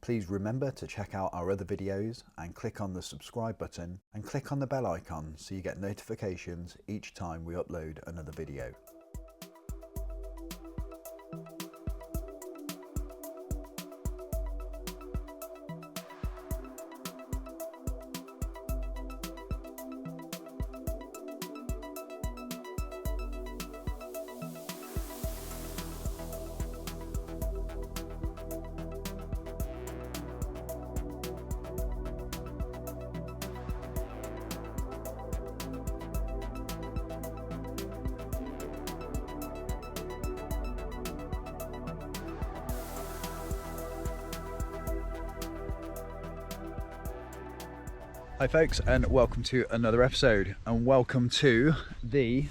Please remember to check out our other videos and click on the subscribe button and click on the bell icon so you get notifications each time we upload another video. Hi folks, and welcome to another episode, and welcome to the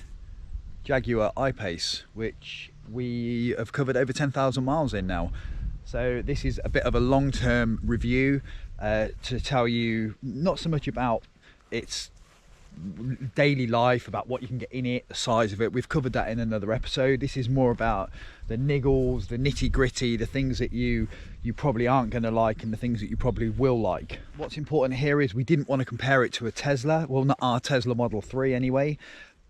Jaguar I-Pace, which we have covered over 10,000 miles in now. So this is a bit of a long-term review to tell you not so much about its daily life, about what you can get in it, the size of it. We've covered that in another episode. This is more about the niggles, the nitty-gritty, the things that you probably aren't going to like and the things that you probably will like. What's important here is we didn't want to compare it to a Tesla, well, not our Tesla Model 3 anyway,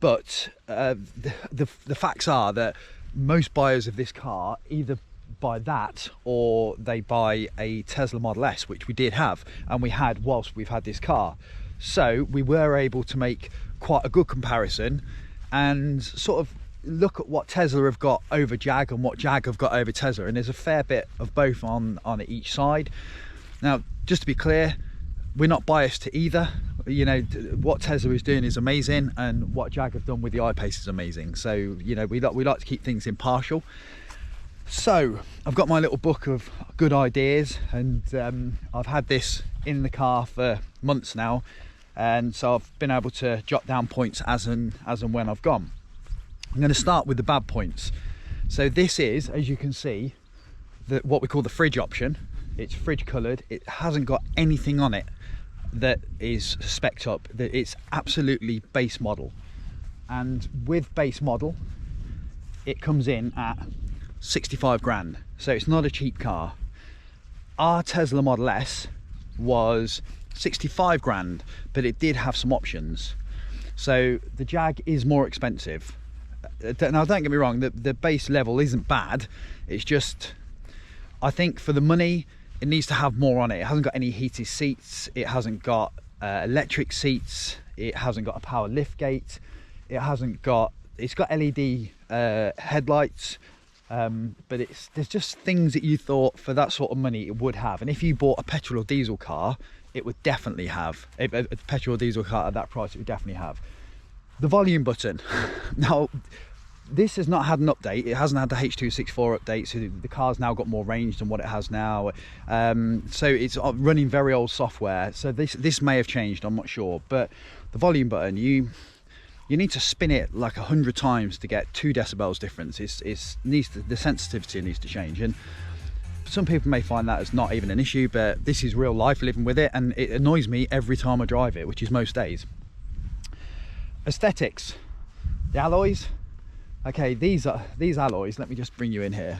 but the facts are that most buyers of this car either buy that or they buy a Tesla Model S, which we did have, and we had whilst we've had this car. So we were able to make quite a good comparison and sort of look at what Tesla have got over Jag and what Jag have got over Tesla, and there's a fair bit of both on each side. Now, just to be clear, we're not biased to either. You know, what Tesla is doing is amazing, and what Jag have done with the I-Pace is amazing. So, you know, we like to keep things impartial. So I've got my little book of good ideas, and I've had this in the car for months now, and so I've been able to jot down points as and when I've gone. I'm going to start with the bad points. So this is, as you can see, what we call the fridge option. It's fridge coloured. It hasn't got anything on it that is spec'd up. It's absolutely base model, and with base model it comes in at 65 grand, so it's not a cheap car. Our Tesla Model S was 65 grand, but it did have some options. So the Jag is more expensive. Now, don't get me wrong, the base level isn't bad. It's just, I think for the money, it needs to have more on it. It hasn't got any heated seats. It hasn't got electric seats. It hasn't got a power lift gate. It's got LED headlights. But there's just things that you thought for that sort of money it would have, and if you bought a petrol or diesel car, it would definitely have a petrol or diesel car at that price. It would definitely have the volume button. Now, this has not had an update. It hasn't had the H.264 update, so the car's now got more range than what it has now. So it's running very old software. So this may have changed. I'm not sure, but the volume button, you need to spin it like 100 times to get 2 decibels difference. The sensitivity needs to change, and some people may find that as not even an issue, but this is real life living with it, and it annoys me every time I drive it, which is most days. Aesthetics, the alloys. Okay, these alloys, let me just bring you in here.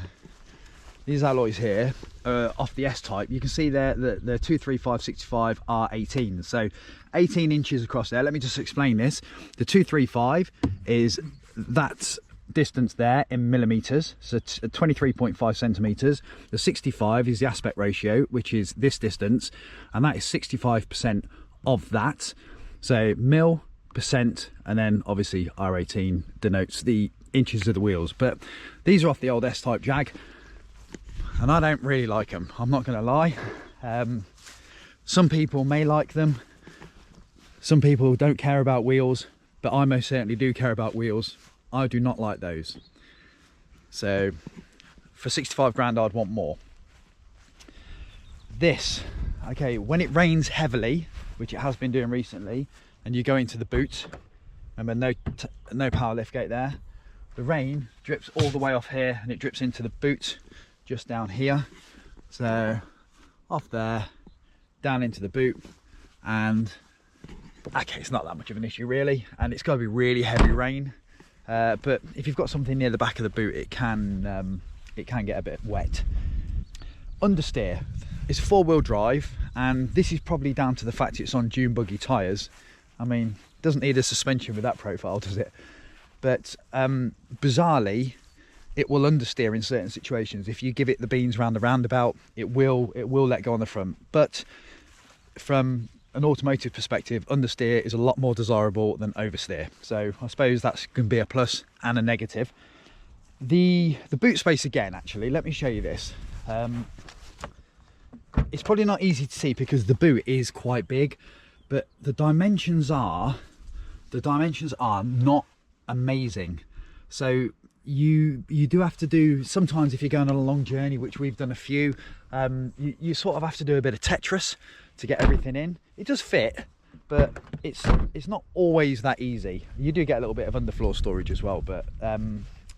These alloys here are off the S-Type. You can see there that the 235/65 are 18, so 18 inches across there. Let me just explain this. The 235 is that distance there in millimeters, so 23.5 centimeters. The 65 is the aspect ratio, which is this distance, and that is 65% of that. So mil, percent, and then obviously R18 denotes the inches of the wheels. But these are off the old S-Type Jag, and I don't really like them, I'm not going to lie. Some people may like them, some people don't care about wheels, but I most certainly do care about wheels. I do not like those. So for 65 grand I'd want more. This, okay, when it rains heavily, which it has been doing recently, and you go into the boot, remember no power lift gate there, the rain drips all the way off here and it drips into the boot just down here. So off there, down into the boot, and okay, it's not that much of an issue really, and it's got to be really heavy rain, but if you've got something near the back of the boot, it can get a bit wet. Understeer, it's 4-wheel drive, and this is probably down to the fact it's on dune buggy tyres. I mean, it doesn't need a suspension with that profile, does it? But bizarrely, it will understeer in certain situations. If you give it the beans round the roundabout, it will let go on the front. But from an automotive perspective, understeer is a lot more desirable than oversteer. So I suppose that's going to be a plus and a negative. The boot space again, actually, let me show you this. It's probably not easy to see because the boot is quite big, but the dimensions are not amazing. So you do have to do, sometimes if you're going on a long journey, which we've done a few, you sort of have to do a bit of Tetris to get everything in. It does fit, but it's not always that easy. You do get a little bit of underfloor storage as well, but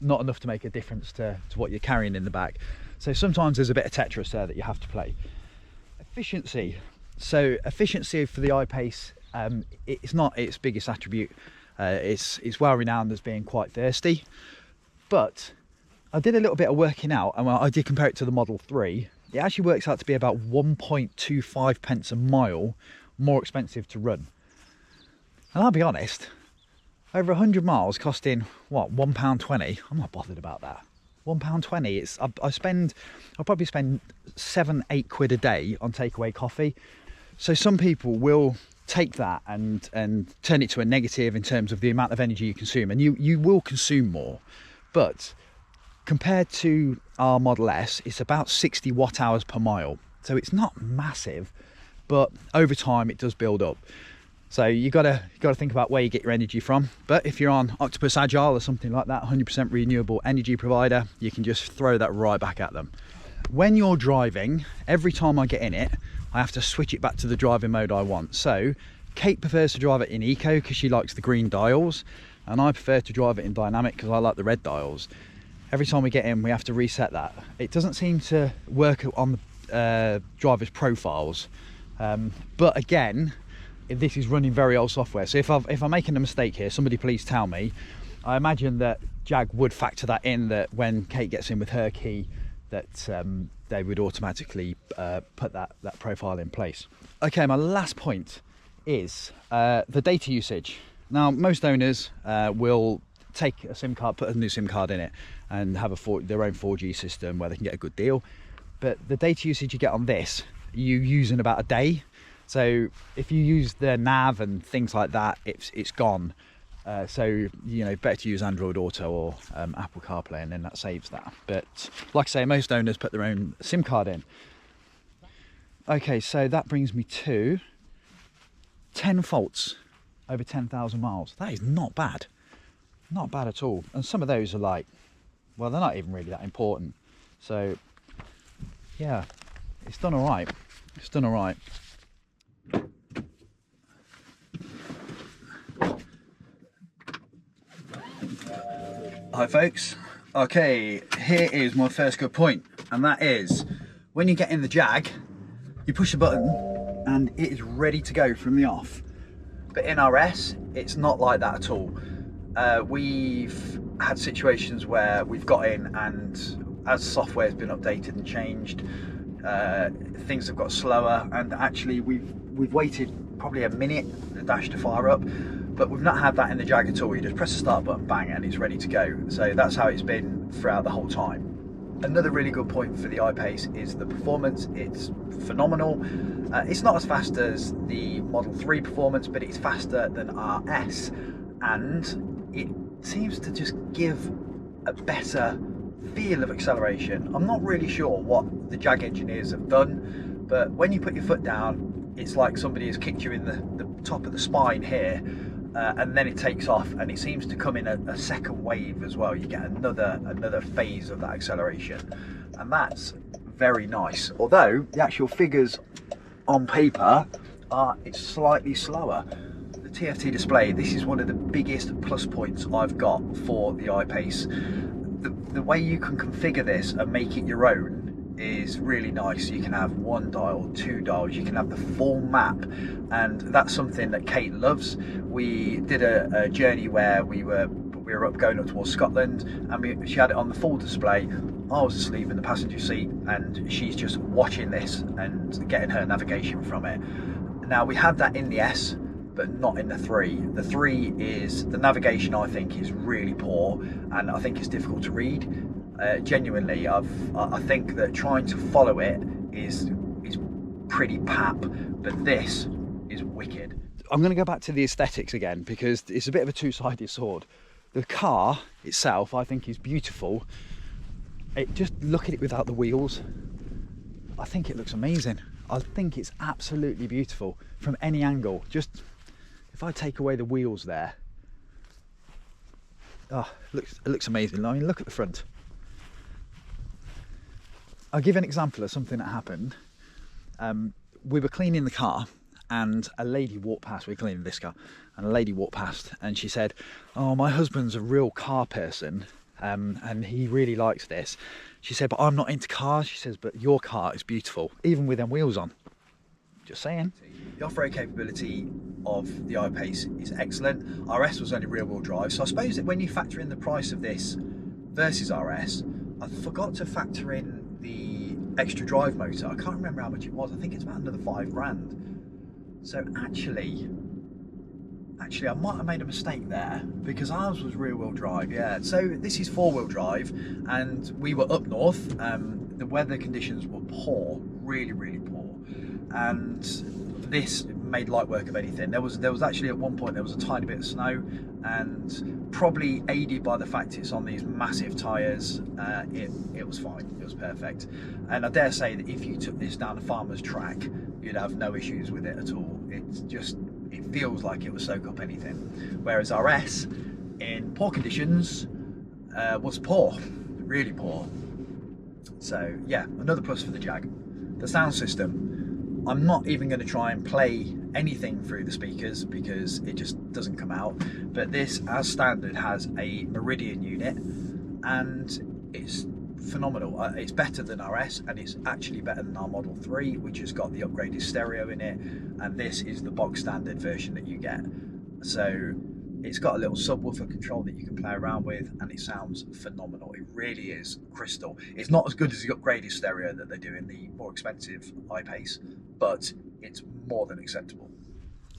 not enough to make a difference to what you're carrying in the back. So sometimes there's a bit of Tetris there that you have to play. Efficiency. So efficiency for the I-Pace, it's not its biggest attribute. It's well renowned as being quite thirsty, but I did a little bit of working out, and I did compare it to the Model 3. It actually works out to be about 1.25 pence a mile more expensive to run. And I'll be honest, over 100 miles costing what, £1.20, I'm not bothered about that. £1.20, I'll probably spend 7-8 quid a day on takeaway coffee. So some people will take that and turn it to a negative in terms of the amount of energy you consume, and you will consume more. But compared to our Model S, it's about 60 watt hours per mile. So it's not massive, but over time it does build up. So you gotta think about where you get your energy from. But if you're on Octopus Agile or something like that, 100% renewable energy provider, you can just throw that right back at them. When you're driving, every time I get in it, I have to switch it back to the driving mode I want. So Kate prefers to drive it in eco because she likes the green dials, and I prefer to drive it in dynamic because I like the red dials. Every time we get in, we have to reset that. It doesn't seem to work on the driver's profiles, but again, this is running very old software. So if I'm making a mistake here, somebody please tell me. I imagine that Jag would factor that in, that when Kate gets in with her key, that they would automatically put that profile in place. Okay, my last point is the data usage. Now, most owners will take a SIM card, put a new SIM card in it, and have their own 4G system where they can get a good deal. But the data usage you get on this, you use in about a day. So if you use the nav and things like that, it's gone. So, you know, better to use Android Auto or Apple CarPlay, and then that saves that. But like I say, most owners put their own SIM card in. Okay, so that brings me to 10 faults over 10,000 miles. That is not bad. Not bad at all. And some of those are like, well, they're not even really that important. So, yeah, it's done all right. It's done all right. Hi folks, okay, here is my first good point, and that is when you get in the Jag, you push a button and it is ready to go from the off. But in RS, it's not like that at all. We've had situations where we've got in, and as software has been updated and changed, things have got slower, and actually we've waited probably a minute for the dash to fire up. But we've not had that in the Jag at all. You just press the start button, bang, and it's ready to go. So that's how it's been throughout the whole time. Another really good point for the I-Pace is the performance. It's phenomenal. It's not as fast as the Model 3 performance, but it's faster than RS, and it seems to just give a better feel of acceleration. I'm not really sure what the Jag engineers have done, but when you put your foot down, it's like somebody has kicked you in the top of the spine here. And then it takes off, and it seems to come in a second wave as well. You get another phase of that acceleration, and that's very nice. Although the actual figures on paper it's slightly slower. The TFT display, this is one of the biggest plus points I've got for the I-Pace. The way you can configure this and make it your own is really nice. You can have 1 dial, 2 dials, you can have the full map, and that's something that Kate loves. We did a journey where we were going up towards Scotland, and she had it on the full display I was asleep in the passenger seat and she's just watching this and getting her navigation from it. Now we have that in the S, but not in the 3. The 3 is, the navigation I think is really poor, and I think it's difficult to read. Genuinely, I think that trying to follow it is pretty pap, but this is wicked. I'm going to go back to the aesthetics again, because it's a bit of a two-sided sword. The car itself I think is beautiful. Just look at it without the wheels. I think it looks amazing. I think it's absolutely beautiful from any angle. Just if I take away the wheels there, oh, it looks amazing. I mean, look at the front. I'll give an example of something that happened. We were cleaning the car and a lady walked past. We were cleaning this car and a lady walked past and she said, "Oh, my husband's a real car person and he really likes this." She said, "But I'm not into cars." She says, "But your car is beautiful, even with them wheels on." Just saying. The off-road capability of the I-Pace is excellent. RS was only rear-wheel drive, so I suppose that when you factor in the price of this versus RS, I forgot to factor in the extra drive motor. I can't remember how much it was. I think it's about another £5,000. So actually I might have made a mistake there, because ours was rear-wheel drive. Yeah, so this is four-wheel drive, and we were up north. The weather conditions were poor, really poor, and this made light work of anything. There was actually at one point there was a tiny bit of snow, and probably aided by the fact it's on these massive tyres, it was fine. It was perfect. And I dare say that if you took this down a farmer's track, you'd have no issues with it at all. It feels like it will soak up anything. Whereas RS, in poor conditions, was poor, really poor. So yeah, another plus for the Jag. The sound system, I'm not even going to try and play anything through the speakers because it just doesn't come out. But this, as standard, has a Meridian unit and it's phenomenal. It's better than RS, and it's actually better than our Model 3, which has got the upgraded stereo in it, and this is the box standard version that you get. So it's got a little subwoofer control that you can play around with, and it sounds phenomenal. It really is crystal. It's not as good as the upgraded stereo that they do in the more expensive I-Pace, but it's more than acceptable.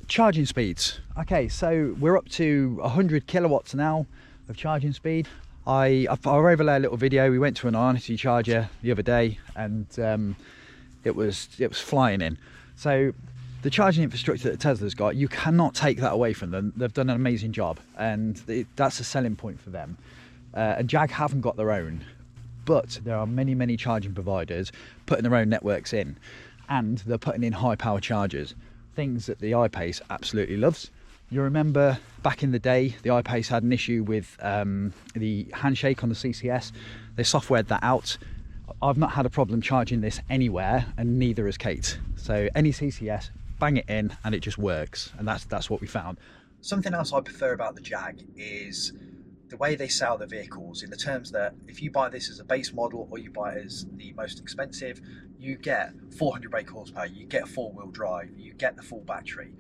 Charging speeds. Okay, so we're up to 100 kilowatts now of charging speed. I'll overlay a little video. We went to an Ionity charger the other day, and it was flying in. So the charging infrastructure that Tesla's got, you cannot take that away from them. They've done an amazing job, and that's a selling point for them. And Jag haven't got their own, but there are many charging providers putting their own networks in, and they're putting in high power chargers, things that the I-Pace absolutely loves. You remember back in the day, the I-Pace had an issue with the handshake on the CCS. They softwared that out. I've not had a problem charging this anywhere, and neither has Kate. So any CCS, bang it in and it just works, and that's what we found. Something else I prefer about the Jag is the way they sell the vehicles, in the terms that if you buy this as a base model or you buy it as the most expensive, you get 400 brake horsepower, you get a four-wheel drive, you get the full battery.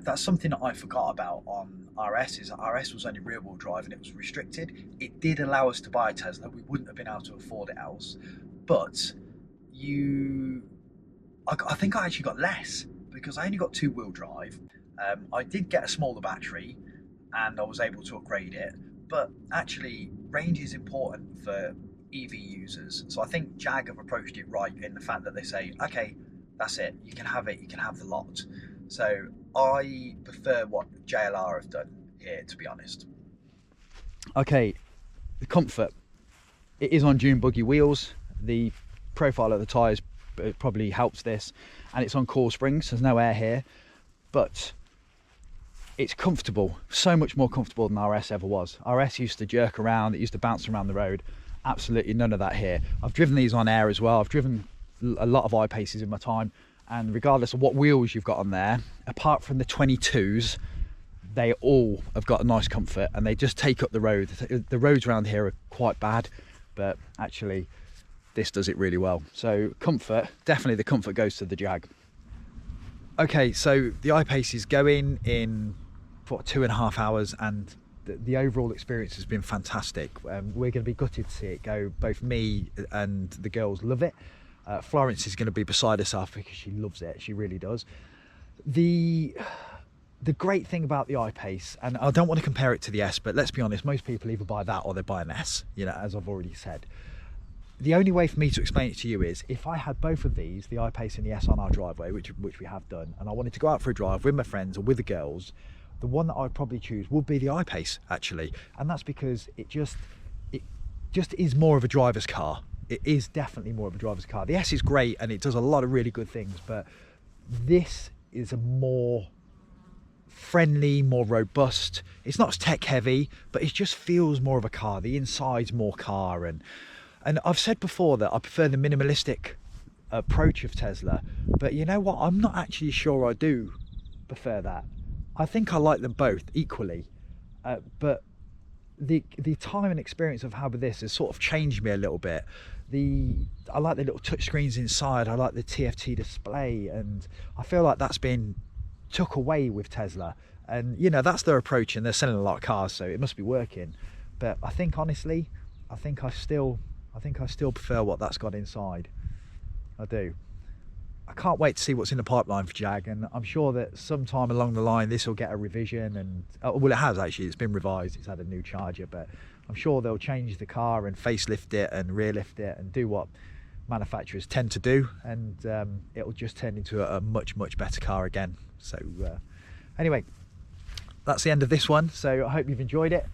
That's something that I forgot about on RS, is that RS was only rear-wheel drive and it was restricted. It did allow us to buy a Tesla. We wouldn't have been able to afford it else. But I think I actually got less, because I only got two-wheel drive. I did get a smaller battery and I was able to upgrade it. But actually, range is important for EV users. So I think Jag have approached it right in the fact that they say, okay, that's it. You can have it. You can have the lot. So I prefer what JLR have done here, to be honest. Okay, the comfort. It is on dune buggy wheels. The profile of the tyres probably helps this, and it's on coil springs, so there's no air here, but it's comfortable, so much more comfortable than RS ever was. RS used to jerk around, it used to bounce around the road. Absolutely none of that here. I've driven these on air as well. I've driven a lot of I-Paces in my time, and regardless of what wheels you've got on there, apart from the 22s, they all have got a nice comfort, and they just take up the road. The roads around here are quite bad, but actually this does it really well. So comfort, definitely the comfort goes to the Jag. Okay, so the I-Pace is going in for 2.5 hours, and the overall experience has been fantastic. We're going to be gutted to see it go. Both me and the girls love it. Florence is going to be beside herself because she loves it. She really does. The great thing about the I-Pace, and I don't want to compare it to the S, but let's be honest, most people either buy that or they buy an S, you know, as I've already said. The only way for me to explain it to you is if I had both of these, the I-Pace and the S, on our driveway, which we have done, and I wanted to go out for a drive with my friends or with the girls, the one that I'd probably choose would be the I-Pace, actually. And that's because it just is more of a driver's car. It is definitely more of a driver's car. The S is great and it does a lot of really good things, but this is a more friendly, more robust. It's not as tech heavy, but it just feels more of a car. The inside's more car, and I've said before that I prefer the minimalistic approach of Tesla, but you know what, I'm not actually sure I do prefer that. I think I like them both equally, but the time and experience I've had with this has sort of changed me a little bit. I like the little touch screens inside, I like the TFT display, and I feel like that's been took away with Tesla. And you know, that's their approach, and they're selling a lot of cars, so it must be working. But I think honestly, I think I still prefer what that's got inside. I do. I can't wait to see what's in the pipeline for Jag, and I'm sure that sometime along the line this will get a revision, and well, it has actually. It's been revised, it's had a new charger, but I'm sure they'll change the car and facelift it and rear lift it and do what manufacturers tend to do, and it'll just turn into a much better car again. So anyway, that's the end of this one, so I hope you've enjoyed it.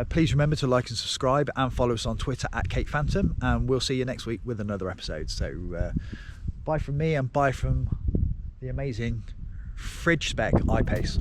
Please remember to like and subscribe and follow us on Twitter at Cape Phantom, and we'll see you next week with another episode. So bye from me and bye from the amazing fridge spec I-Pace.